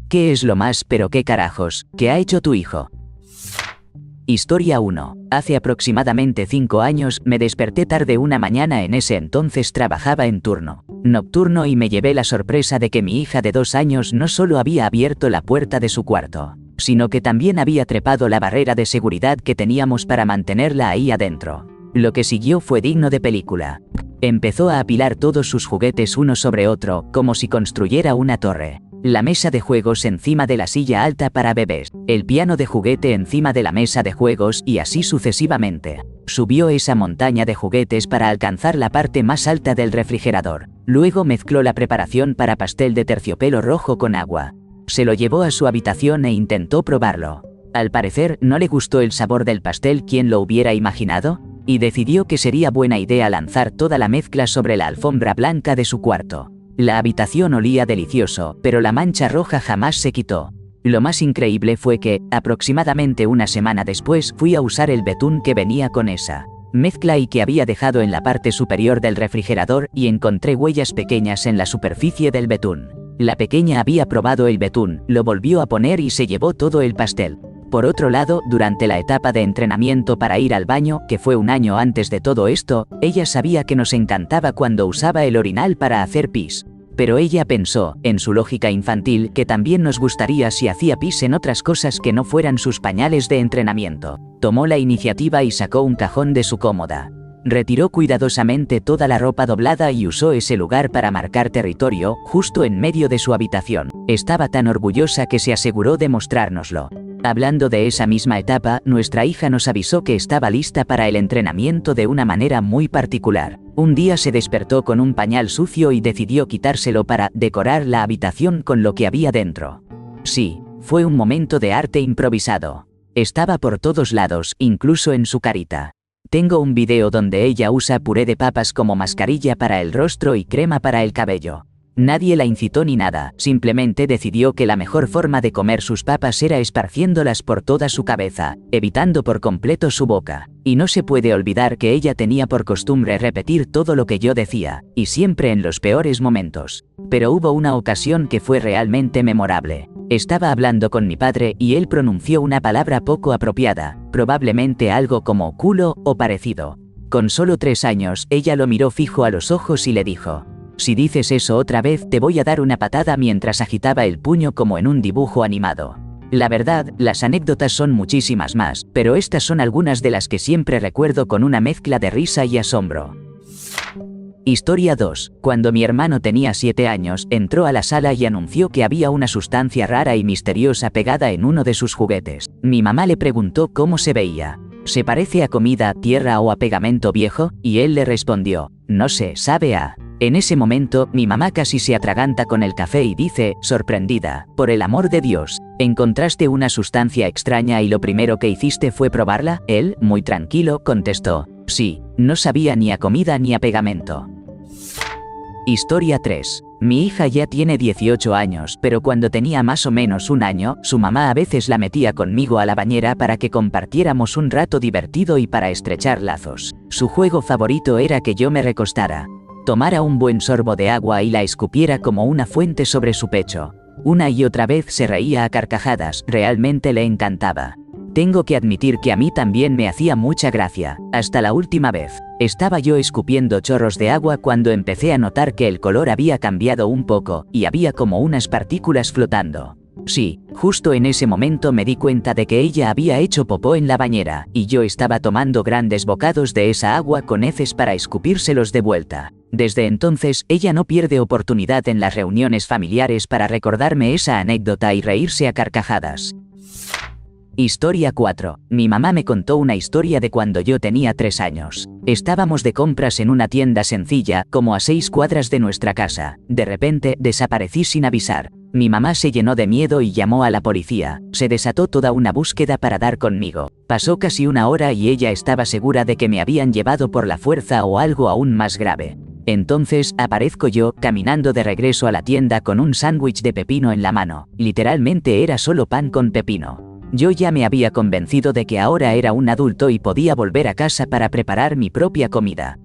¿Qué es lo más pero qué carajos que ha hecho tu hijo? Historia 1. Hace aproximadamente 5 años me desperté tarde una mañana. En ese entonces trabajaba en turno nocturno y me llevé la sorpresa de que mi hija de 2 años no solo había abierto la puerta de su cuarto, sino que también había trepado la barrera de seguridad que teníamos para mantenerla ahí adentro. Lo que siguió fue digno de película. Empezó a apilar todos sus juguetes uno sobre otro, como si construyera una torre. La mesa de juegos encima de la silla alta para bebés, el piano de juguete encima de la mesa de juegos y así sucesivamente. Subió esa montaña de juguetes para alcanzar la parte más alta del refrigerador. Luego mezcló la preparación para pastel de terciopelo rojo con agua. Se lo llevó a su habitación e intentó probarlo. Al parecer no le gustó el sabor del pastel, ¿quién lo hubiera imaginado? Y decidió que sería buena idea lanzar toda la mezcla sobre la alfombra blanca de su cuarto. La habitación olía delicioso, pero la mancha roja jamás se quitó. Lo más increíble fue que, aproximadamente una semana después, fui a usar el betún que venía con esa mezcla y que había dejado en la parte superior del refrigerador, y encontré huellas pequeñas en la superficie del betún. La pequeña había probado el betún, lo volvió a poner y se llevó todo el pastel. Por otro lado, durante la etapa de entrenamiento para ir al baño, que fue un año antes de todo esto, ella sabía que nos encantaba cuando usaba el orinal para hacer pis. Pero ella pensó, en su lógica infantil, que también nos gustaría si hacía pis en otras cosas que no fueran sus pañales de entrenamiento. Tomó la iniciativa y sacó un cajón de su cómoda. Retiró cuidadosamente toda la ropa doblada y usó ese lugar para marcar territorio, justo en medio de su habitación. Estaba tan orgullosa que se aseguró de mostrárnoslo. Hablando de esa misma etapa, nuestra hija nos avisó que estaba lista para el entrenamiento de una manera muy particular. Un día se despertó con un pañal sucio y decidió quitárselo para decorar la habitación con lo que había dentro. Sí, fue un momento de arte improvisado. Estaba por todos lados, incluso en su carita. Tengo un video donde ella usa puré de papas como mascarilla para el rostro y crema para el cabello. Nadie la incitó ni nada, simplemente decidió que la mejor forma de comer sus papas era esparciéndolas por toda su cabeza, evitando por completo su boca. Y no se puede olvidar que ella tenía por costumbre repetir todo lo que yo decía, y siempre en los peores momentos. Pero hubo una ocasión que fue realmente memorable. Estaba hablando con mi padre y él pronunció una palabra poco apropiada, probablemente algo como culo o parecido. Con solo 3 años, ella lo miró fijo a los ojos y le dijo: «Si dices eso otra vez te voy a dar una patada», mientras agitaba el puño como en un dibujo animado. La verdad, las anécdotas son muchísimas más, pero estas son algunas de las que siempre recuerdo con una mezcla de risa y asombro. Historia 2. Cuando mi hermano tenía 7 años, entró a la sala y anunció que había una sustancia rara y misteriosa pegada en uno de sus juguetes. Mi mamá le preguntó cómo se veía. ¿Se parece a comida, tierra o a pegamento viejo? Y él le respondió: «No sé, sabe a...». En ese momento, mi mamá casi se atraganta con el café y dice, sorprendida: «Por el amor de Dios, ¿encontraste una sustancia extraña y lo primero que hiciste fue probarla?». Él, muy tranquilo, contestó: «Sí, no sabía ni a comida ni a pegamento». Historia 3. Mi hija ya tiene 18 años, pero cuando tenía más o menos un año, su mamá a veces la metía conmigo a la bañera para que compartiéramos un rato divertido y para estrechar lazos. Su juego favorito era que yo me recostara, tomara un buen sorbo de agua y la escupiera como una fuente sobre su pecho. Una y otra vez se reía a carcajadas, realmente le encantaba. Tengo que admitir que a mí también me hacía mucha gracia, hasta la última vez. Estaba yo escupiendo chorros de agua cuando empecé a notar que el color había cambiado un poco, y había como unas partículas flotando. Sí, justo en ese momento me di cuenta de que ella había hecho popó en la bañera, y yo estaba tomando grandes bocados de esa agua con heces para escupírselos de vuelta. Desde entonces, ella no pierde oportunidad en las reuniones familiares para recordarme esa anécdota y reírse a carcajadas. Historia 4. Mi mamá me contó una historia de cuando yo tenía 3 años. Estábamos de compras en una tienda sencilla, como a 6 cuadras de nuestra casa. De repente, desaparecí sin avisar. Mi mamá se llenó de miedo y llamó a la policía. Se desató toda una búsqueda para dar conmigo. Pasó casi una hora y ella estaba segura de que me habían llevado por la fuerza o algo aún más grave. Entonces, aparezco yo, caminando de regreso a la tienda con un sándwich de pepino en la mano. Literalmente era solo pan con pepino. Yo ya me había convencido de que ahora era un adulto y podía volver a casa para preparar mi propia comida.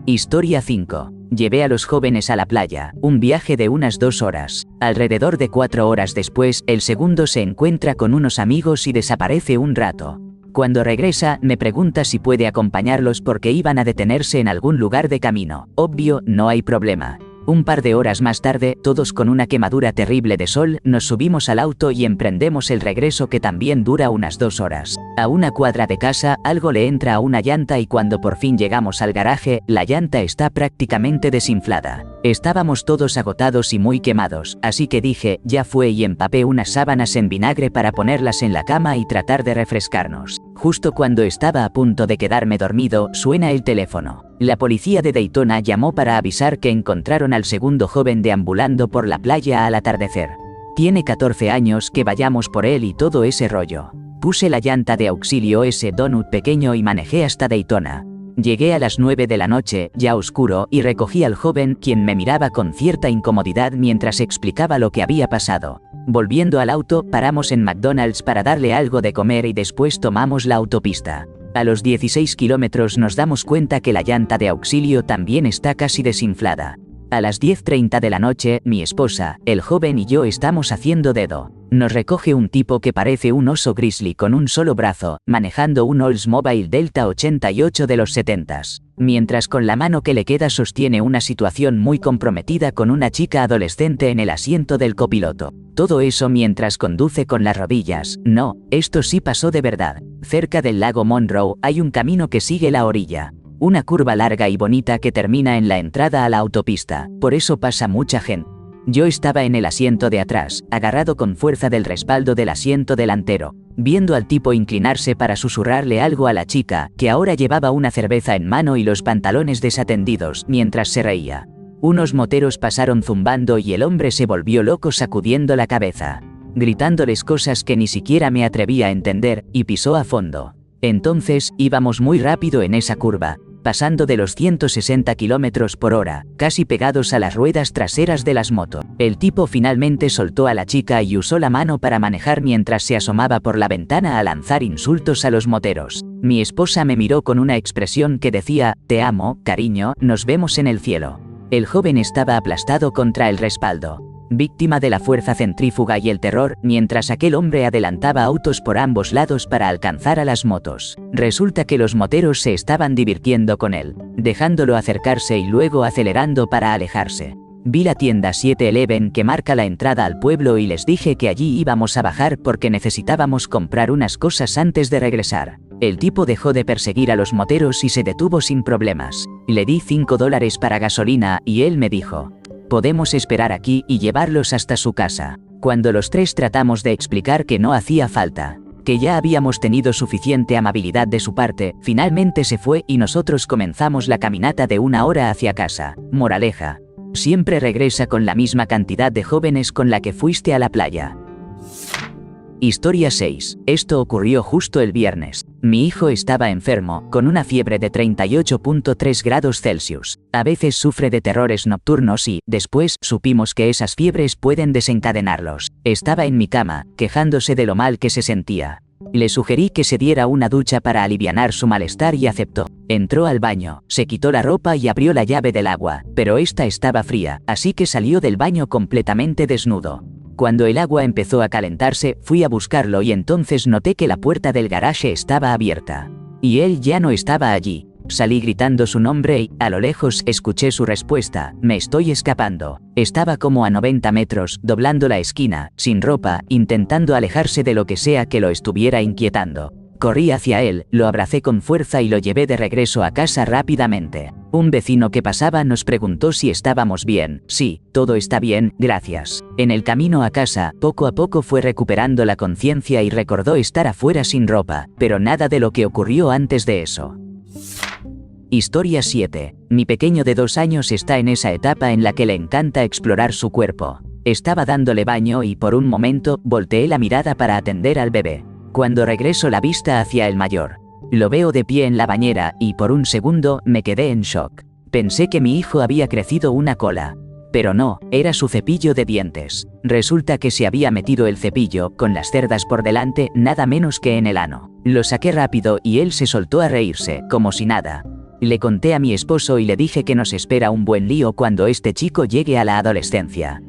Historia 5. Llevé a los jóvenes a la playa, un viaje de unas 2 horas. Alrededor de 4 horas después, el segundo se encuentra con unos amigos y desaparece un rato. Cuando regresa, me pregunta si puede acompañarlos porque iban a detenerse en algún lugar de camino. Obvio, no hay problema. Un par de horas más tarde, todos con una quemadura terrible de sol, nos subimos al auto y emprendemos el regreso que también dura unas 2 horas. A una cuadra de casa, algo le entra a una llanta y cuando por fin llegamos al garaje, la llanta está prácticamente desinflada. Estábamos todos agotados y muy quemados, así que dije, ya fue y empapé unas sábanas en vinagre para ponerlas en la cama y tratar de refrescarnos. Justo cuando estaba a punto de quedarme dormido, suena el teléfono. La policía de Daytona llamó para avisar que encontraron al segundo joven deambulando por la playa al atardecer. Tiene 14 años, que vayamos por él y todo ese rollo. Puse la llanta de auxilio ese donut pequeño y manejé hasta Daytona. Llegué a las 9 de la noche, ya oscuro, y recogí al joven, quien me miraba con cierta incomodidad mientras explicaba lo que había pasado. Volviendo al auto, paramos en McDonald's para darle algo de comer y después tomamos la autopista. A los 16 kilómetros nos damos cuenta que la llanta de auxilio también está casi desinflada. A las 10:30 de la noche, mi esposa, el joven y yo estamos haciendo dedo. Nos recoge un tipo que parece un oso grizzly con un solo brazo, manejando un Oldsmobile Delta 88 de los 70s. Mientras con la mano que le queda sostiene una situación muy comprometida con una chica adolescente en el asiento del copiloto. Todo eso mientras conduce con las rodillas. No, esto sí pasó de verdad. Cerca del lago Monroe hay un camino que sigue la orilla. Una curva larga y bonita que termina en la entrada a la autopista, por eso pasa mucha gente. Yo estaba en el asiento de atrás, agarrado con fuerza del respaldo del asiento delantero, viendo al tipo inclinarse para susurrarle algo a la chica, que ahora llevaba una cerveza en mano y los pantalones desatendidos, mientras se reía. Unos moteros pasaron zumbando y el hombre se volvió loco sacudiendo la cabeza, gritándoles cosas que ni siquiera me atrevía a entender, y pisó a fondo. Entonces, íbamos muy rápido en esa curva, pasando de los 160 km por hora, casi pegados a las ruedas traseras de las motos. El tipo finalmente soltó a la chica y usó la mano para manejar mientras se asomaba por la ventana a lanzar insultos a los moteros. Mi esposa me miró con una expresión que decía, te amo, cariño, nos vemos en el cielo. El joven estaba aplastado contra el respaldo, víctima de la fuerza centrífuga y el terror, mientras aquel hombre adelantaba autos por ambos lados para alcanzar a las motos. Resulta que los moteros se estaban divirtiendo con él, dejándolo acercarse y luego acelerando para alejarse. Vi la tienda 7-Eleven que marca la entrada al pueblo y les dije que allí íbamos a bajar porque necesitábamos comprar unas cosas antes de regresar. El tipo dejó de perseguir a los moteros y se detuvo sin problemas. Le di $5 para gasolina y él me dijo, podemos esperar aquí y llevarlos hasta su casa. Cuando los tres tratamos de explicar que no hacía falta, que ya habíamos tenido suficiente amabilidad de su parte, finalmente se fue y nosotros comenzamos la caminata de 1 hora hacia casa. Moraleja: siempre regresa con la misma cantidad de jóvenes con la que fuiste a la playa. Historia 6. Esto ocurrió justo el viernes. Mi hijo estaba enfermo, con una fiebre de 38.3 grados Celsius. A veces sufre de terrores nocturnos y, después, supimos que esas fiebres pueden desencadenarlos. Estaba en mi cama, quejándose de lo mal que se sentía. Le sugerí que se diera una ducha para alivianar su malestar y aceptó. Entró al baño, se quitó la ropa y abrió la llave del agua, pero esta estaba fría, así que salió del baño completamente desnudo. Cuando el agua empezó a calentarse, fui a buscarlo y entonces noté que la puerta del garaje estaba abierta. Y él ya no estaba allí. Salí gritando su nombre y, a lo lejos, escuché su respuesta, me estoy escapando. Estaba como a 90 metros, doblando la esquina, sin ropa, intentando alejarse de lo que sea que lo estuviera inquietando. Corrí hacia él, lo abracé con fuerza y lo llevé de regreso a casa rápidamente. Un vecino que pasaba nos preguntó si estábamos bien. Sí, todo está bien, gracias. En el camino a casa, poco a poco fue recuperando la conciencia y recordó estar afuera sin ropa, pero nada de lo que ocurrió antes de eso. Historia 7. Mi pequeño de 2 años está en esa etapa en la que le encanta explorar su cuerpo. Estaba dándole baño y por un momento volteé la mirada para atender al bebé. Cuando regreso la vista hacia el mayor, lo veo de pie en la bañera y por un segundo me quedé en shock. Pensé que mi hijo había crecido una cola. Pero no, era su cepillo de dientes. Resulta que se había metido el cepillo, con las cerdas por delante, nada menos que en el ano. Lo saqué rápido y él se soltó a reírse, como si nada. Le conté a mi esposo y le dije que nos espera un buen lío cuando este chico llegue a la adolescencia.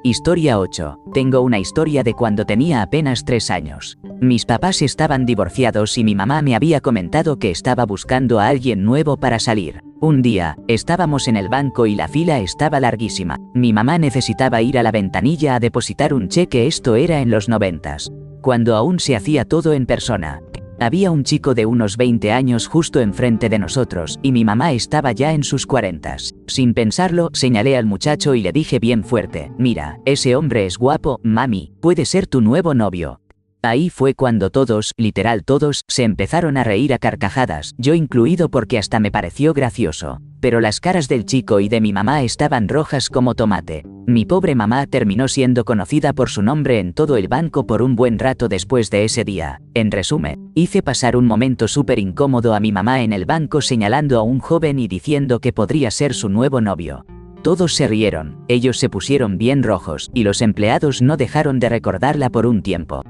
Historia 8. Tengo una historia de cuando tenía apenas 3 años. Mis papás estaban divorciados y mi mamá me había comentado que estaba buscando a alguien nuevo para salir. Un día, estábamos en el banco y la fila estaba larguísima. Mi mamá necesitaba ir a la ventanilla a depositar un cheque, esto era en los 90s, cuando aún se hacía todo en persona. Había un chico de unos 20 años justo enfrente de nosotros y mi mamá estaba ya en sus 40s. Sin pensarlo, señalé al muchacho y le dije bien fuerte: mira, ese hombre es guapo, mami, puede ser tu nuevo novio. Ahí fue cuando todos, literal todos, se empezaron a reír a carcajadas, yo incluido porque hasta me pareció gracioso. Pero las caras del chico y de mi mamá estaban rojas como tomate. Mi pobre mamá terminó siendo conocida por su nombre en todo el banco por un buen rato después de ese día. En resumen, hice pasar un momento súper incómodo a mi mamá en el banco señalando a un joven y diciendo que podría ser su nuevo novio. Todos se rieron, ellos se pusieron bien rojos, y los empleados no dejaron de recordarla por un tiempo.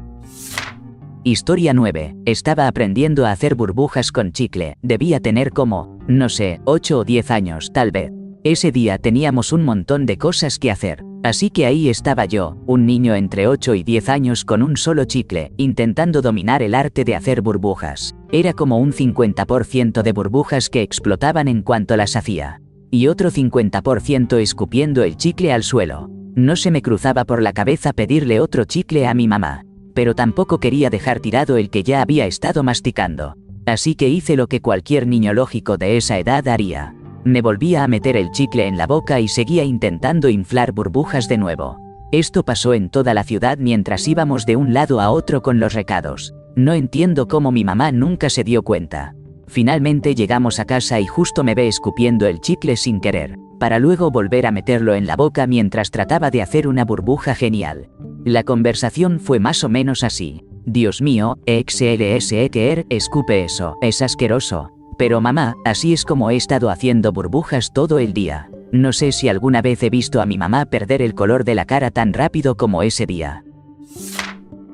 Historia 9. Estaba aprendiendo a hacer burbujas con chicle, debía tener como, no sé, 8 o 10 años, tal vez. Ese día teníamos un montón de cosas que hacer, así que ahí estaba yo, un niño entre 8 y 10 años con un solo chicle, intentando dominar el arte de hacer burbujas. Era como un 50% de burbujas que explotaban en cuanto las hacía, y otro 50% escupiendo el chicle al suelo. No se me cruzaba por la cabeza pedirle otro chicle a mi mamá, pero tampoco quería dejar tirado el que ya había estado masticando. Así que hice lo que cualquier niño lógico de esa edad haría. Me volvía a meter el chicle en la boca y seguía intentando inflar burbujas de nuevo. Esto pasó en toda la ciudad mientras íbamos de un lado a otro con los recados. No entiendo cómo mi mamá nunca se dio cuenta. Finalmente llegamos a casa y justo me ve escupiendo el chicle sin querer, para luego volver a meterlo en la boca mientras trataba de hacer una burbuja genial. La conversación fue más o menos así: Dios mío, XLSETER, escupe eso, es asqueroso. Pero mamá, así es como he estado haciendo burbujas todo el día. No sé si alguna vez he visto a mi mamá perder el color de la cara tan rápido como ese día.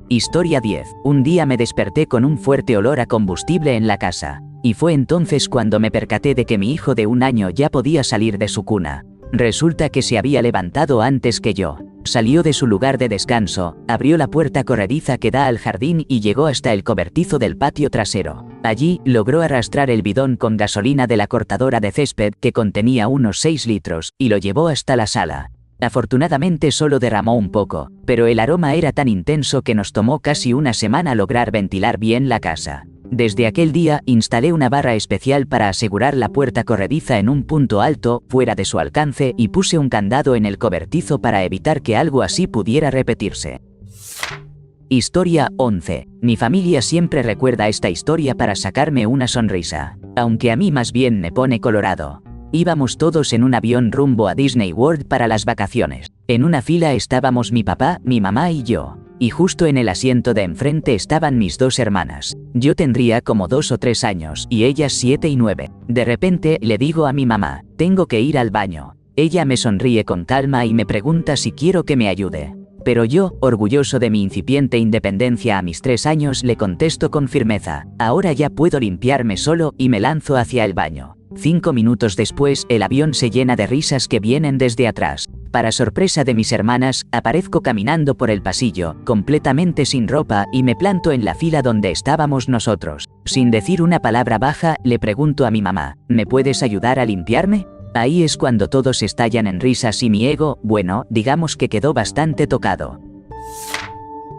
Historia 10. Un día me desperté con un fuerte olor a combustible en la casa. Y fue entonces cuando me percaté de que mi hijo de 1 año ya podía salir de su cuna. Resulta que se había levantado antes que yo. Salió de su lugar de descanso, abrió la puerta corrediza que da al jardín y llegó hasta el cobertizo del patio trasero. Allí, logró arrastrar el bidón con gasolina de la cortadora de césped que contenía unos 6 litros, y lo llevó hasta la sala. Afortunadamente solo derramó un poco, pero el aroma era tan intenso que nos tomó casi una semana lograr ventilar bien la casa. Desde aquel día, instalé una barra especial para asegurar la puerta corrediza en un punto alto, fuera de su alcance, y puse un candado en el cobertizo para evitar que algo así pudiera repetirse. Historia 11. Mi familia siempre recuerda esta historia para sacarme una sonrisa, aunque a mí más bien me pone colorado. Íbamos todos en un avión rumbo a Disney World para las vacaciones. En una fila estábamos mi papá, mi mamá y yo. Y justo en el asiento de enfrente estaban mis 2 hermanas. Yo tendría como 2 o 3 años y ellas 7 y 9. De repente le digo a mi mamá: tengo que ir al baño. Ella me sonríe con calma y me pregunta si quiero que me ayude. Pero yo, orgulloso de mi incipiente independencia a mis 3 años, le contesto con firmeza: ahora ya puedo limpiarme solo, y me lanzo hacia el baño. 5 minutos después, el avión se llena de risas que vienen desde atrás. Para sorpresa de mis hermanas, aparezco caminando por el pasillo, completamente sin ropa, y me planto en la fila donde estábamos nosotros. Sin decir una palabra baja, le pregunto a mi mamá: ¿me puedes ayudar a limpiarme? Ahí es cuando todos estallan en risas y mi ego, bueno, digamos que quedó bastante tocado.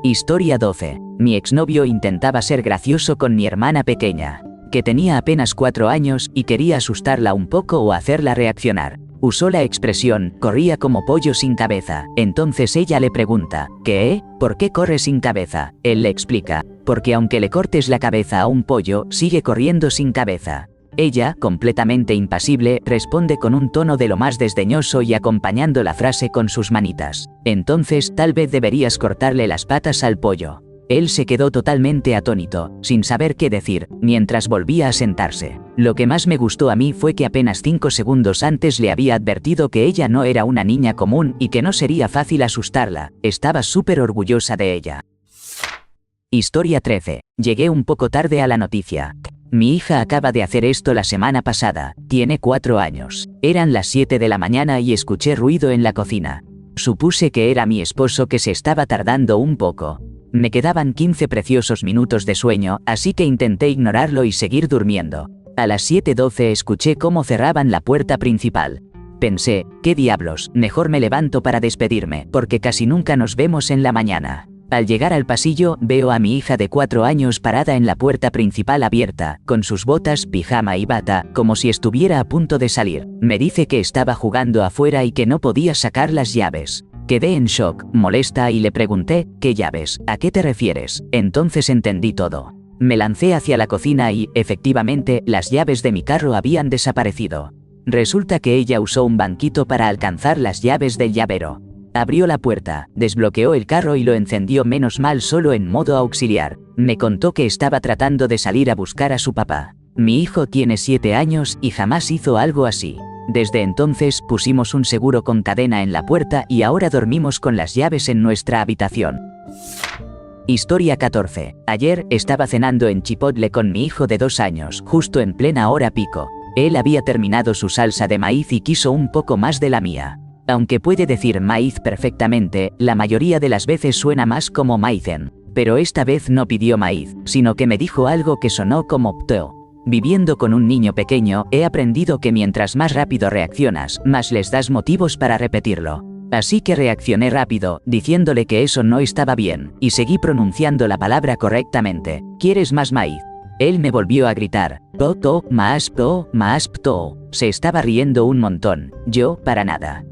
Historia 12. Mi exnovio intentaba ser gracioso con mi hermana pequeña, que tenía apenas 4 años, y quería asustarla un poco o hacerla reaccionar. Usó la expresión: corría como pollo sin cabeza. Entonces ella le pregunta: ¿qué? ¿Por qué corre sin cabeza? Él le explica: porque aunque le cortes la cabeza a un pollo, sigue corriendo sin cabeza. Ella, completamente impasible, responde con un tono de lo más desdeñoso y acompañando la frase con sus manitas: entonces tal vez deberías cortarle las patas al pollo. Él se quedó totalmente atónito, sin saber qué decir, mientras volvía a sentarse. Lo que más me gustó a mí fue que apenas 5 segundos antes le había advertido que ella no era una niña común y que no sería fácil asustarla. Estaba súper orgullosa de ella. Historia 13. Llegué un poco tarde a la noticia. Mi hija acaba de hacer esto la semana pasada, tiene 4 años. Eran las 7 de la mañana y escuché ruido en la cocina. Supuse que era mi esposo que se estaba tardando un poco. Me quedaban 15 preciosos minutos de sueño, así que intenté ignorarlo y seguir durmiendo. A las 7:12 escuché cómo cerraban la puerta principal. Pensé, ¿qué diablos? Mejor me levanto para despedirme, porque casi nunca nos vemos en la mañana. Al llegar al pasillo, veo a mi hija de 4 años parada en la puerta principal abierta, con sus botas, pijama y bata, como si estuviera a punto de salir. Me dice que estaba jugando afuera y que no podía sacar las llaves. Quedé en shock, molesta y le pregunté, ¿qué llaves? ¿A qué te refieres? Entonces entendí todo. Me lancé hacia la cocina y, efectivamente, las llaves de mi carro habían desaparecido. Resulta que ella usó un banquito para alcanzar las llaves del llavero. Abrió la puerta, desbloqueó el carro y lo encendió, menos mal solo en modo auxiliar. Me contó que estaba tratando de salir a buscar a su papá. Mi hijo tiene 7 años y jamás hizo algo así. Desde entonces pusimos un seguro con cadena en la puerta y ahora dormimos con las llaves en nuestra habitación. Historia 14. Ayer estaba cenando en Chipotle con mi hijo de 2 años, justo en plena hora pico. Él había terminado su salsa de maíz y quiso un poco más de la mía. Aunque puede decir maíz perfectamente, la mayoría de las veces suena más como maicen. Pero esta vez no pidió maíz, sino que me dijo algo que sonó como pto. Viviendo con un niño pequeño, he aprendido que mientras más rápido reaccionas, más les das motivos para repetirlo. Así que reaccioné rápido, diciéndole que eso no estaba bien, y seguí pronunciando la palabra correctamente. ¿Quieres más maíz? Él me volvió a gritar, pto, más pto. Se estaba riendo un montón, yo, para nada.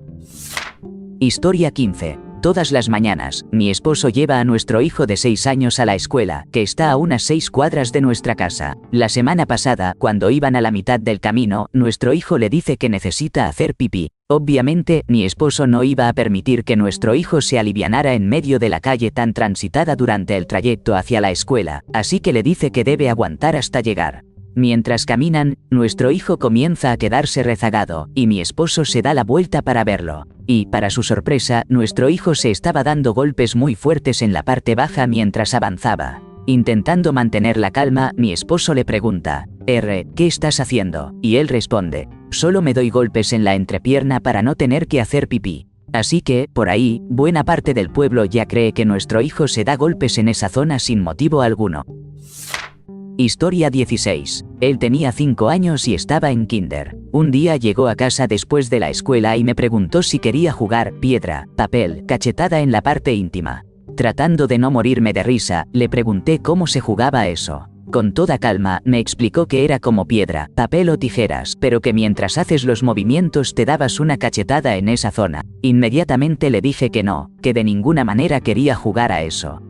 Historia 15. Todas las mañanas, mi esposo lleva a nuestro hijo de 6 años a la escuela, que está a unas 6 cuadras de nuestra casa. La semana pasada, cuando iban a la mitad del camino, nuestro hijo le dice que necesita hacer pipí. Obviamente, mi esposo no iba a permitir que nuestro hijo se alivianara en medio de la calle tan transitada durante el trayecto hacia la escuela, así que le dice que debe aguantar hasta llegar. Mientras caminan, nuestro hijo comienza a quedarse rezagado, y mi esposo se da la vuelta para verlo. Y, para su sorpresa, nuestro hijo se estaba dando golpes muy fuertes en la parte baja mientras avanzaba. Intentando mantener la calma, mi esposo le pregunta, ¿qué estás haciendo? Y él responde, solo me doy golpes en la entrepierna para no tener que hacer pipí. Así que, por ahí, buena parte del pueblo ya cree que nuestro hijo se da golpes en esa zona sin motivo alguno. Historia 16. Él tenía 5 años y estaba en kinder. Un día llegó a casa después de la escuela y me preguntó si quería jugar piedra, papel, cachetada en la parte íntima. Tratando de no morirme de risa, le pregunté cómo se jugaba eso. Con toda calma, me explicó que era como piedra, papel o tijeras, pero que mientras haces los movimientos te dabas una cachetada en esa zona. Inmediatamente le dije que no, que de ninguna manera quería jugar a eso.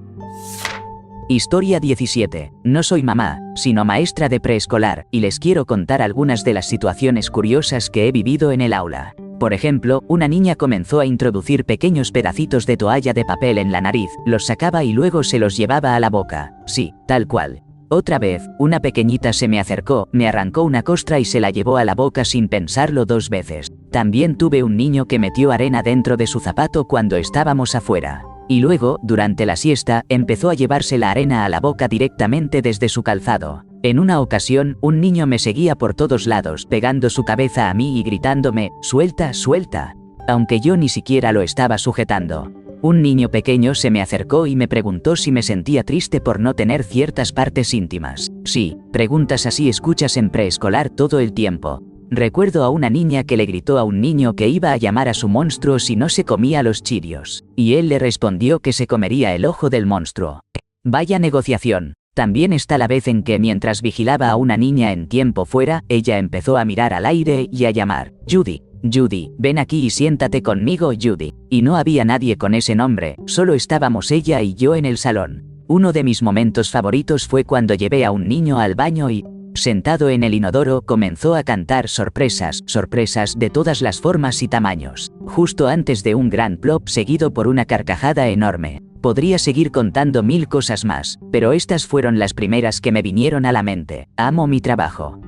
Historia 17. No soy mamá, sino maestra de preescolar, y les quiero contar algunas de las situaciones curiosas que he vivido en el aula. Por ejemplo, una niña comenzó a introducir pequeños pedacitos de toalla de papel en la nariz, los sacaba y luego se los llevaba a la boca. Sí, tal cual. Otra vez, una pequeñita se me acercó, me arrancó una costra y se la llevó a la boca sin pensarlo 2 veces. También tuve un niño que metió arena dentro de su zapato cuando estábamos afuera. Y luego, durante la siesta, empezó a llevarse la arena a la boca directamente desde su calzado. En una ocasión, un niño me seguía por todos lados, pegando su cabeza a mí y gritándome, «¡Suelta, suelta!», aunque yo ni siquiera lo estaba sujetando. Un niño pequeño se me acercó y me preguntó si me sentía triste por no tener ciertas partes íntimas. Sí, preguntas así escuchas en preescolar todo el tiempo. Recuerdo a una niña que le gritó a un niño que iba a llamar a su monstruo si no se comía los Cheerios. Y él le respondió que se comería el ojo del monstruo. Vaya negociación. También está la vez en que mientras vigilaba a una niña en tiempo fuera, ella empezó a mirar al aire y a llamar, «Judy, Judy, ven aquí y siéntate conmigo, Judy». Y no había nadie con ese nombre, solo estábamos ella y yo en el salón. Uno de mis momentos favoritos fue cuando llevé a un niño al baño y, sentado en el inodoro, comenzó a cantar sorpresas, sorpresas de todas las formas y tamaños. Justo antes de un gran plop seguido por una carcajada enorme. Podría seguir contando 1000 cosas más, pero estas fueron las primeras que me vinieron a la mente. Amo mi trabajo.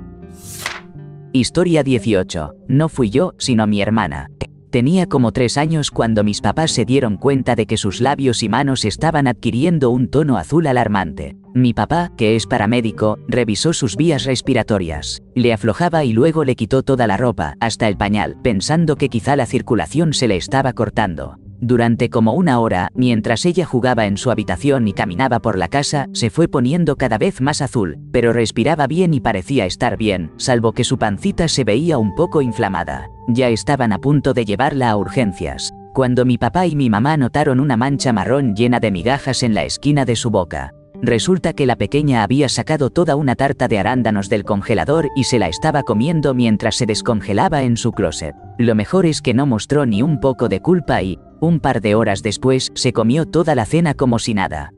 Historia 18. No fui yo, sino mi hermana. Tenía como 3 años cuando mis papás se dieron cuenta de que sus labios y manos estaban adquiriendo un tono azul alarmante. Mi papá, que es paramédico, revisó sus vías respiratorias. Le aflojaba y luego le quitó toda la ropa, hasta el pañal, pensando que quizá la circulación se le estaba cortando. Durante como 1 hora, mientras ella jugaba en su habitación y caminaba por la casa, se fue poniendo cada vez más azul, pero respiraba bien y parecía estar bien, salvo que su pancita se veía un poco inflamada. Ya estaban a punto de llevarla a urgencias, cuando mi papá y mi mamá notaron una mancha marrón llena de migajas en la esquina de su boca. Resulta que la pequeña había sacado toda una tarta de arándanos del congelador y se la estaba comiendo mientras se descongelaba en su closet. Lo mejor es que no mostró ni un poco de culpa y, un par de horas después, se comió toda la cena como si nada.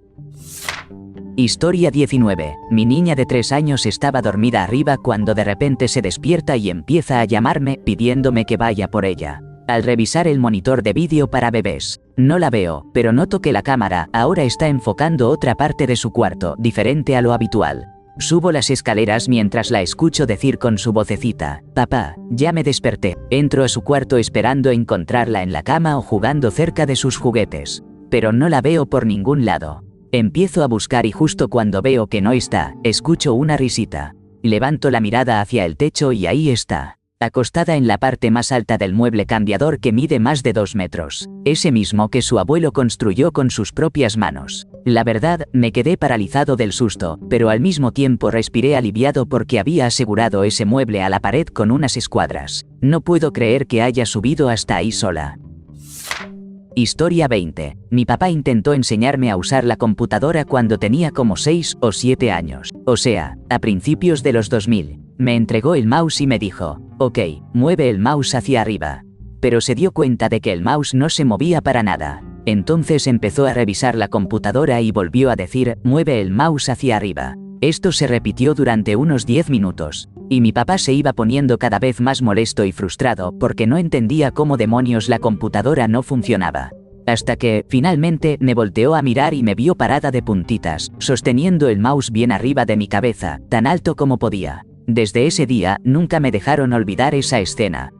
Historia 19. Mi niña de 3 años estaba dormida arriba cuando de repente se despierta y empieza a llamarme, pidiéndome que vaya por ella. Al revisar el monitor de vídeo para bebés, no la veo, pero noto que la cámara ahora está enfocando otra parte de su cuarto, diferente a lo habitual. Subo las escaleras mientras la escucho decir con su vocecita: «Papá, ya me desperté». Entro a su cuarto esperando encontrarla en la cama o jugando cerca de sus juguetes, pero no la veo por ningún lado. Empiezo a buscar y justo cuando veo que no está, escucho una risita. Levanto la mirada hacia el techo y ahí está, acostada en la parte más alta del mueble cambiador que mide más de 2 metros, ese mismo que su abuelo construyó con sus propias manos. La verdad, me quedé paralizado del susto, pero al mismo tiempo respiré aliviado porque había asegurado ese mueble a la pared con unas escuadras. No puedo creer que haya subido hasta ahí sola. Historia 20. Mi papá intentó enseñarme a usar la computadora cuando tenía como 6 o 7 años, o sea, a principios de los 2000. Me entregó el mouse y me dijo: «Ok, mueve el mouse hacia arriba». Pero se dio cuenta de que el mouse no se movía para nada. Entonces empezó a revisar la computadora y volvió a decir: «Mueve el mouse hacia arriba». Esto se repitió durante unos 10 minutos, y mi papá se iba poniendo cada vez más molesto y frustrado porque no entendía cómo demonios la computadora no funcionaba. Hasta que, finalmente, me volteó a mirar y me vio parada de puntitas, sosteniendo el mouse bien arriba de mi cabeza, tan alto como podía. Desde ese día, nunca me dejaron olvidar esa escena.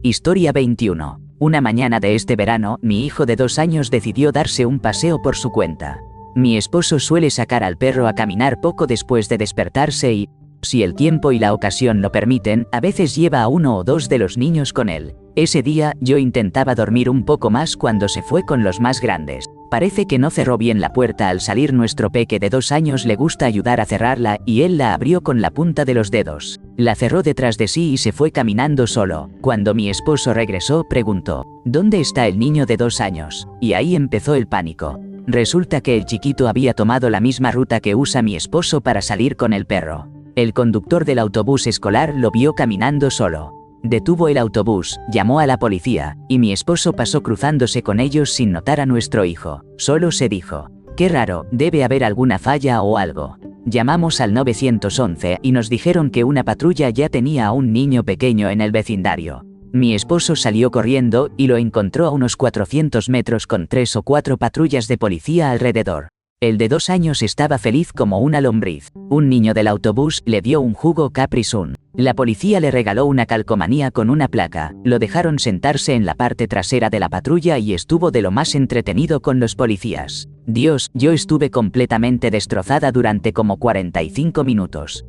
Historia 21. Una mañana de este verano, mi hijo de 2 años decidió darse un paseo por su cuenta. Mi esposo suele sacar al perro a caminar poco después de despertarse y, si el tiempo y la ocasión lo permiten, a veces lleva a 1 o 2 de los niños con él. Ese día, yo intentaba dormir un poco más cuando se fue con los más grandes. Parece que no cerró bien la puerta al salir. Nuestro peque de 2 años le gusta ayudar a cerrarla y él la abrió con la punta de los dedos. La cerró detrás de sí y se fue caminando solo. Cuando mi esposo regresó, preguntó: «¿Dónde está el niño de 2 años?» Y ahí empezó el pánico. Resulta que el chiquito había tomado la misma ruta que usa mi esposo para salir con el perro. El conductor del autobús escolar lo vio caminando solo. Detuvo el autobús, llamó a la policía, y mi esposo pasó cruzándose con ellos sin notar a nuestro hijo. Solo se dijo: «Qué raro, debe haber alguna falla o algo». Llamamos al 911 y nos dijeron que una patrulla ya tenía a un niño pequeño en el vecindario. Mi esposo salió corriendo y lo encontró a unos 400 metros con 3 o 4 patrullas de policía alrededor. El de 2 años estaba feliz como una lombriz. Un niño del autobús le dio un jugo Capri Sun. La policía le regaló una calcomanía con una placa. Lo dejaron sentarse en la parte trasera de la patrulla y estuvo de lo más entretenido con los policías. Dios, yo estuve completamente destrozada durante como 45 minutos.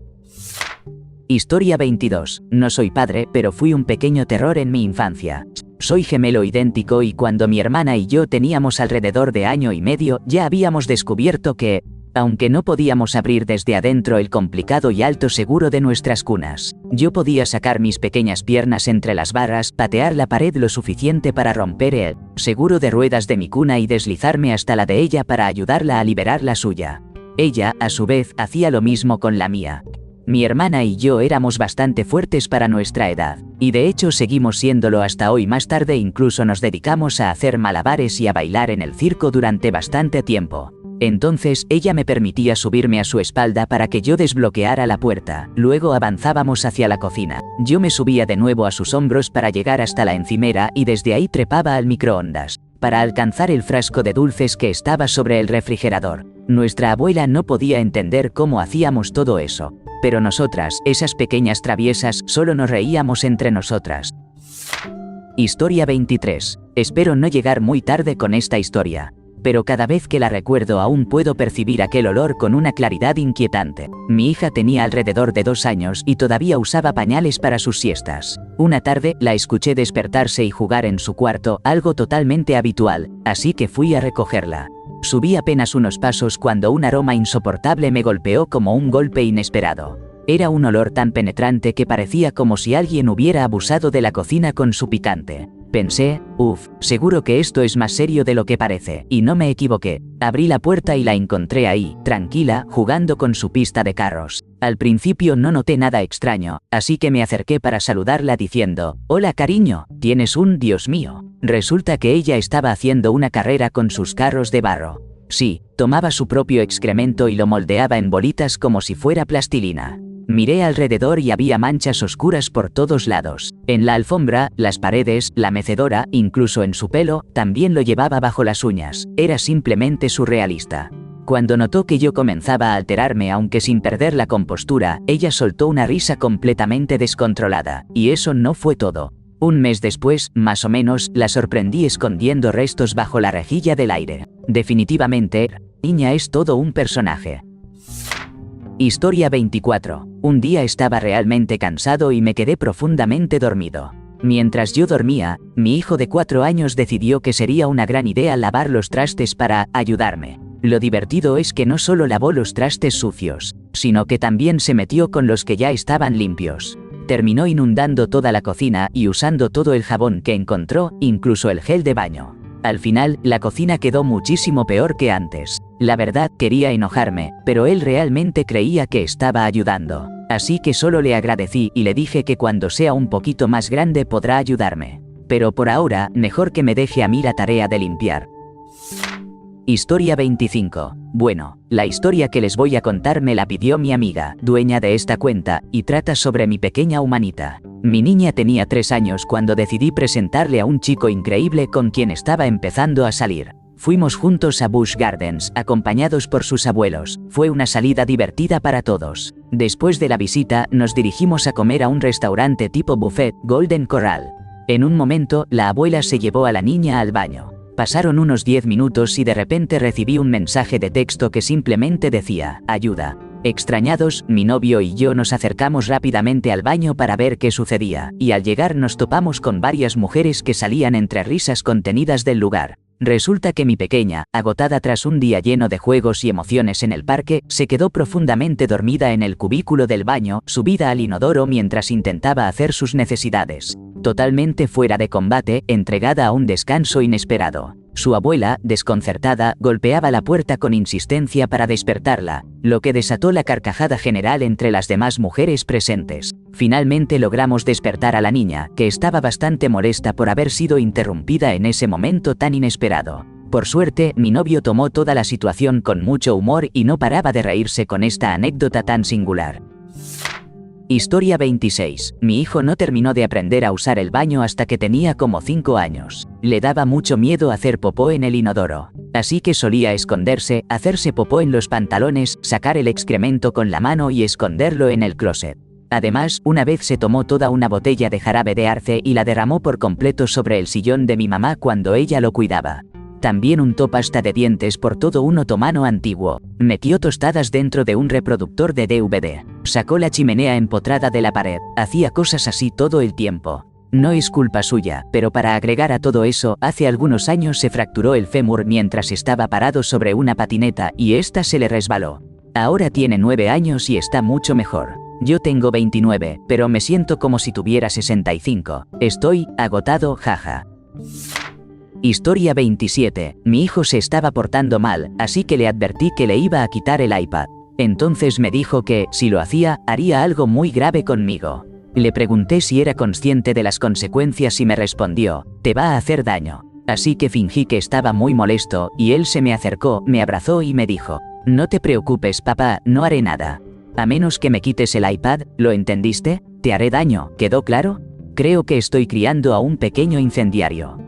Historia 22. No soy padre, pero fui un pequeño terror en mi infancia. Soy gemelo idéntico y cuando mi hermana y yo teníamos alrededor de 1 año y medio, ya habíamos descubierto que, aunque no podíamos abrir desde adentro el complicado y alto seguro de nuestras cunas, yo podía sacar mis pequeñas piernas entre las barras, patear la pared lo suficiente para romper el seguro de ruedas de mi cuna y deslizarme hasta la de ella para ayudarla a liberar la suya. Ella, a su vez, hacía lo mismo con la mía. Mi hermana y yo éramos bastante fuertes para nuestra edad, y de hecho seguimos siéndolo hasta hoy. Más tarde incluso nos dedicamos a hacer malabares y a bailar en el circo durante bastante tiempo. Entonces ella me permitía subirme a su espalda para que yo desbloqueara la puerta. Luego avanzábamos hacia la cocina. Yo me subía de nuevo a sus hombros para llegar hasta la encimera y desde ahí trepaba al microondas, para alcanzar el frasco de dulces que estaba sobre el refrigerador. Nuestra abuela no podía entender cómo hacíamos todo eso, pero nosotras, esas pequeñas traviesas, solo nos reíamos entre nosotras. Historia 23. Espero no llegar muy tarde con esta historia, pero cada vez que la recuerdo aún puedo percibir aquel olor con una claridad inquietante. Mi hija tenía alrededor de 2 años y todavía usaba pañales para sus siestas. Una tarde, la escuché despertarse y jugar en su cuarto, algo totalmente habitual, así que fui a recogerla. Subí apenas unos pasos cuando un aroma insoportable me golpeó como un golpe inesperado. Era un olor tan penetrante que parecía como si alguien hubiera abusado de la cocina con su picante. Pensé, seguro que esto es más serio de lo que parece, y no me equivoqué. Abrí la puerta y la encontré ahí, tranquila, jugando con su pista de carros. Al principio no noté nada extraño, así que me acerqué para saludarla diciendo, «Hola cariño, tienes un Dios mío». Resulta que ella estaba haciendo una carrera con sus carros de barro. Sí, tomaba su propio excremento y lo moldeaba en bolitas como si fuera plastilina. Miré alrededor y había manchas oscuras por todos lados. En la alfombra, las paredes, la mecedora, incluso en su pelo, también lo llevaba bajo las uñas. Era simplemente surrealista. Cuando notó que yo comenzaba a alterarme aunque sin perder la compostura, ella soltó una risa completamente descontrolada. Y eso no fue todo. Un mes después, más o menos, la sorprendí escondiendo restos bajo la rejilla del aire. Definitivamente, la niña es todo un personaje. Historia 24. Un día estaba realmente cansado y me quedé profundamente dormido. Mientras yo dormía, mi hijo de 4 años decidió que sería una gran idea lavar los trastes para ayudarme. Lo divertido es que no solo lavó los trastes sucios, sino que también se metió con los que ya estaban limpios. Terminó inundando toda la cocina y usando todo el jabón que encontró, incluso el gel de baño. Al final, la cocina quedó muchísimo peor que antes. La verdad, quería enojarme, pero él realmente creía que estaba ayudando. Así que solo le agradecí y le dije que cuando sea un poquito más grande podrá ayudarme. Pero por ahora, mejor que me deje a mí la tarea de limpiar. Historia 25. Bueno, la historia que les voy a contar me la pidió mi amiga, dueña de esta cuenta, y trata sobre mi pequeña humanita. Mi niña tenía 3 años cuando decidí presentarle a un chico increíble con quien estaba empezando a salir. Fuimos juntos a Busch Gardens, acompañados por sus abuelos. Fue una salida divertida para todos. Después de la visita, nos dirigimos a comer a un restaurante tipo buffet, Golden Corral. En un momento, la abuela se llevó a la niña al baño. Pasaron unos 10 minutos y de repente recibí un mensaje de texto que simplemente decía, «Ayuda». Extrañados, mi novio y yo nos acercamos rápidamente al baño para ver qué sucedía, y al llegar nos topamos con varias mujeres que salían entre risas contenidas del lugar. Resulta que mi pequeña, agotada tras un día lleno de juegos y emociones en el parque, se quedó profundamente dormida en el cubículo del baño, subida al inodoro mientras intentaba hacer sus necesidades. Totalmente fuera de combate, entregada a un descanso inesperado. Su abuela, desconcertada, golpeaba la puerta con insistencia para despertarla, lo que desató la carcajada general entre las demás mujeres presentes. Finalmente logramos despertar a la niña, que estaba bastante molesta por haber sido interrumpida en ese momento tan inesperado. Por suerte, mi novio tomó toda la situación con mucho humor y no paraba de reírse con esta anécdota tan singular. Historia 26. Mi hijo no terminó de aprender a usar el baño hasta que tenía como 5 años. Le daba mucho miedo hacer popó en el inodoro. Así que solía esconderse, hacerse popó en los pantalones, sacar el excremento con la mano y esconderlo en el closet. Además, una vez se tomó toda una botella de jarabe de arce y la derramó por completo sobre el sillón de mi mamá cuando ella lo cuidaba. También untó pasta de dientes por todo un otomano antiguo. Metió tostadas dentro de un reproductor de DVD. Sacó la chimenea empotrada de la pared. Hacía cosas así todo el tiempo. No es culpa suya, pero para agregar a todo eso, hace algunos años se fracturó el fémur mientras estaba parado sobre una patineta y esta se le resbaló. Ahora tiene 9 años y está mucho mejor. Yo tengo 29, pero me siento como si tuviera 65. Estoy agotado, jaja. Historia 27. Mi hijo se estaba portando mal, así que le advertí que le iba a quitar el iPad. Entonces me dijo que, si lo hacía, haría algo muy grave conmigo. Le pregunté si era consciente de las consecuencias y me respondió, «Te va a hacer daño». Así que fingí que estaba muy molesto, y él se me acercó, me abrazó y me dijo, «No te preocupes, papá, no haré nada. A menos que me quites el iPad, ¿lo entendiste? Te haré daño, ¿quedó claro? Creo que estoy criando a un pequeño incendiario».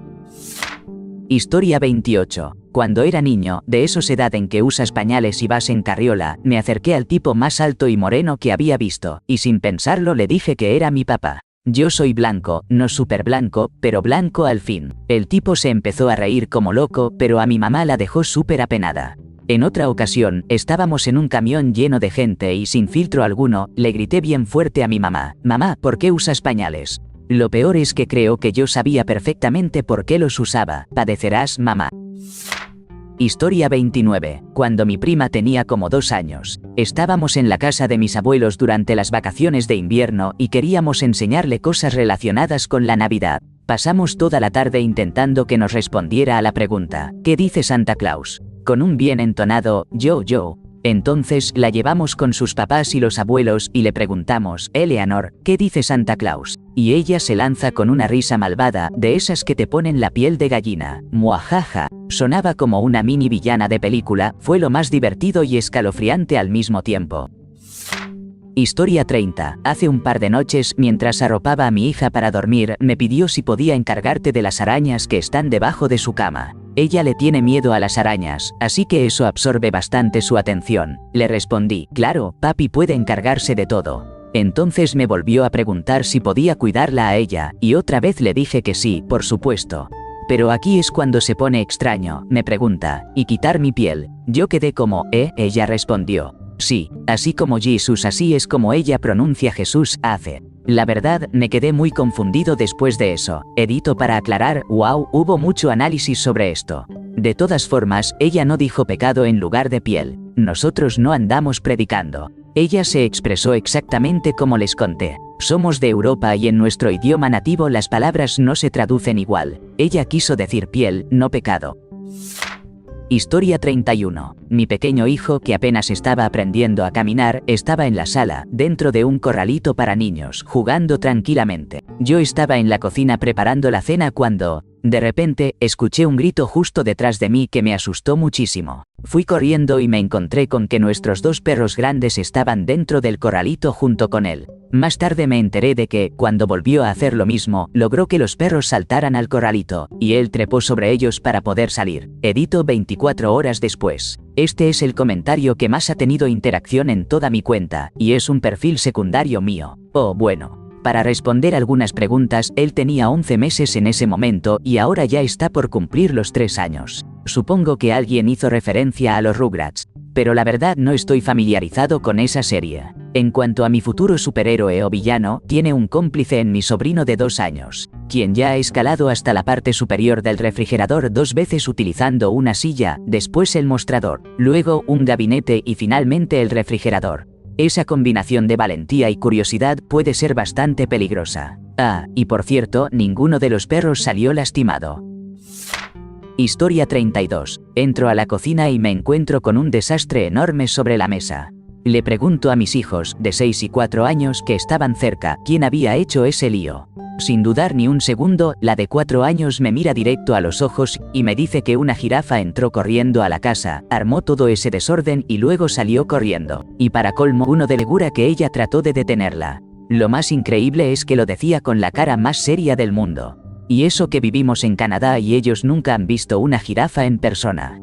Historia 28. Cuando era niño, de esos edad en que usas pañales y vas en carriola, me acerqué al tipo más alto y moreno que había visto, y sin pensarlo le dije que era mi papá. Yo soy blanco, no súper blanco, pero blanco al fin. El tipo se empezó a reír como loco, pero a mi mamá la dejó súper apenada. En otra ocasión, estábamos en un camión lleno de gente y sin filtro alguno, le grité bien fuerte a mi mamá: «Mamá, ¿por qué usas pañales?». Lo peor es que creo que yo sabía perfectamente por qué los usaba. Padecerás, mamá. Historia 29. Cuando mi prima tenía como 2 años, estábamos en la casa de mis abuelos durante las vacaciones de invierno y queríamos enseñarle cosas relacionadas con la Navidad. Pasamos toda la tarde intentando que nos respondiera a la pregunta: ¿qué dice Santa Claus? Con un bien entonado yo. Entonces la llevamos con sus papás y los abuelos y le preguntamos: Eleanor, ¿qué dice Santa Claus? Y ella se lanza con una risa malvada, de esas que te ponen la piel de gallina. Muajaja. Sonaba como una mini villana de película, fue lo más divertido y escalofriante al mismo tiempo. Historia 30. Hace un par de noches, mientras arropaba a mi hija para dormir, me pidió si podía encargarte de las arañas que están debajo de su cama. Ella le tiene miedo a las arañas, así que eso absorbe bastante su atención. Le respondí: claro, papi puede encargarse de todo. Entonces me volvió a preguntar si podía cuidarla a ella, y otra vez le dije que sí, por supuesto. Pero aquí es cuando se pone extraño, me pregunta: ¿y quitar mi piel? Yo quedé como, Ella respondió: sí, así como Jesús, así es como ella pronuncia Jesús, hace. La verdad, me quedé muy confundido después de eso. Edito para aclarar: wow, hubo mucho análisis sobre esto. De todas formas, ella no dijo pecado en lugar de piel. Nosotros no andamos predicando. Ella se expresó exactamente como les conté. Somos de Europa y en nuestro idioma nativo las palabras no se traducen igual. Ella quiso decir piel, no pecado. Historia 31. Mi pequeño hijo, que apenas estaba aprendiendo a caminar, estaba en la sala, dentro de un corralito para niños, jugando tranquilamente. Yo estaba en la cocina preparando la cena cuando, de repente, escuché un grito justo detrás de mí que me asustó muchísimo. Fui corriendo y me encontré con que nuestros 2 perros grandes estaban dentro del corralito junto con él. Más tarde me enteré de que, cuando volvió a hacer lo mismo, logró que los perros saltaran al corralito, y él trepó sobre ellos para poder salir. Edito 24 horas después. Este es el comentario que más ha tenido interacción en toda mi cuenta, y es un perfil secundario mío. Oh, bueno. Para responder algunas preguntas, él tenía 11 meses en ese momento y ahora ya está por cumplir los 3 años. Supongo que alguien hizo referencia a los Rugrats, pero la verdad no estoy familiarizado con esa serie. En cuanto a mi futuro superhéroe o villano, tiene un cómplice en mi sobrino de 2 años, quien ya ha escalado hasta la parte superior del refrigerador 2 veces utilizando una silla, después el mostrador, luego un gabinete y finalmente el refrigerador. Esa combinación de valentía y curiosidad puede ser bastante peligrosa. Ah, y por cierto, ninguno de los perros salió lastimado. Historia 32. Entro a la cocina y me encuentro con un desastre enorme sobre la mesa. Le pregunto a mis hijos, de 6 y 4 años, que estaban cerca, quién había hecho ese lío. Sin dudar ni un segundo, la de 4 años me mira directo a los ojos y me dice que una jirafa entró corriendo a la casa, armó todo ese desorden y luego salió corriendo. Y para colmo, uno de legura que ella trató de detenerla. Lo más increíble es que lo decía con la cara más seria del mundo. Y eso que vivimos en Canadá y ellos nunca han visto una jirafa en persona.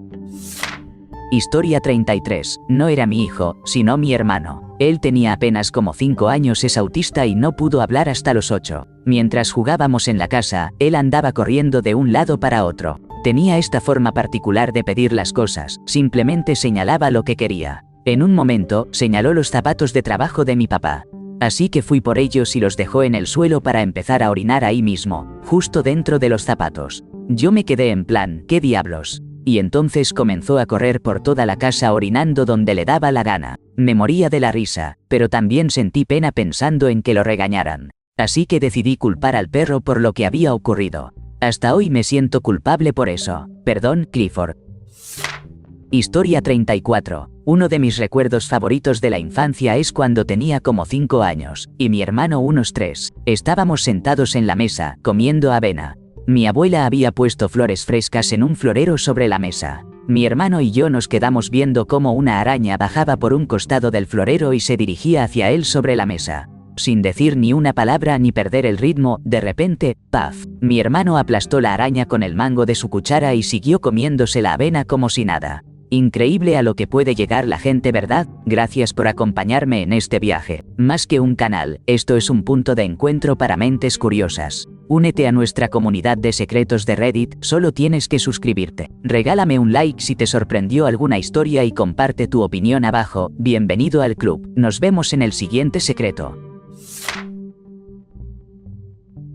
Historia 33. No era mi hijo, sino mi hermano. Él tenía apenas como 5 años, es autista y no pudo hablar hasta los 8. Mientras jugábamos en la casa, él andaba corriendo de un lado para otro. Tenía esta forma particular de pedir las cosas, simplemente señalaba lo que quería. En un momento, señaló los zapatos de trabajo de mi papá. Así que fui por ellos y los dejó en el suelo para empezar a orinar ahí mismo, justo dentro de los zapatos. Yo me quedé en plan, ¿qué diablos? Y entonces comenzó a correr por toda la casa orinando donde le daba la gana. Me moría de la risa, pero también sentí pena pensando en que lo regañaran. Así que decidí culpar al perro por lo que había ocurrido. Hasta hoy me siento culpable por eso. Perdón, Clifford. Historia 34. Uno de mis recuerdos favoritos de la infancia es cuando tenía como 5 años, y mi hermano unos 3. Estábamos sentados en la mesa, comiendo avena. Mi abuela había puesto flores frescas en un florero sobre la mesa. Mi hermano y yo nos quedamos viendo cómo una araña bajaba por un costado del florero y se dirigía hacia él sobre la mesa. Sin decir ni una palabra ni perder el ritmo, de repente, ¡paf! Mi hermano aplastó la araña con el mango de su cuchara y siguió comiéndose la avena como si nada. Increíble a lo que puede llegar la gente, ¿verdad? Gracias por acompañarme en este viaje. Más que un canal, esto es un punto de encuentro para mentes curiosas. Únete a nuestra comunidad de secretos de Reddit, solo tienes que suscribirte. Regálame un like si te sorprendió alguna historia y comparte tu opinión abajo. Bienvenido al club. Nos vemos en el siguiente secreto.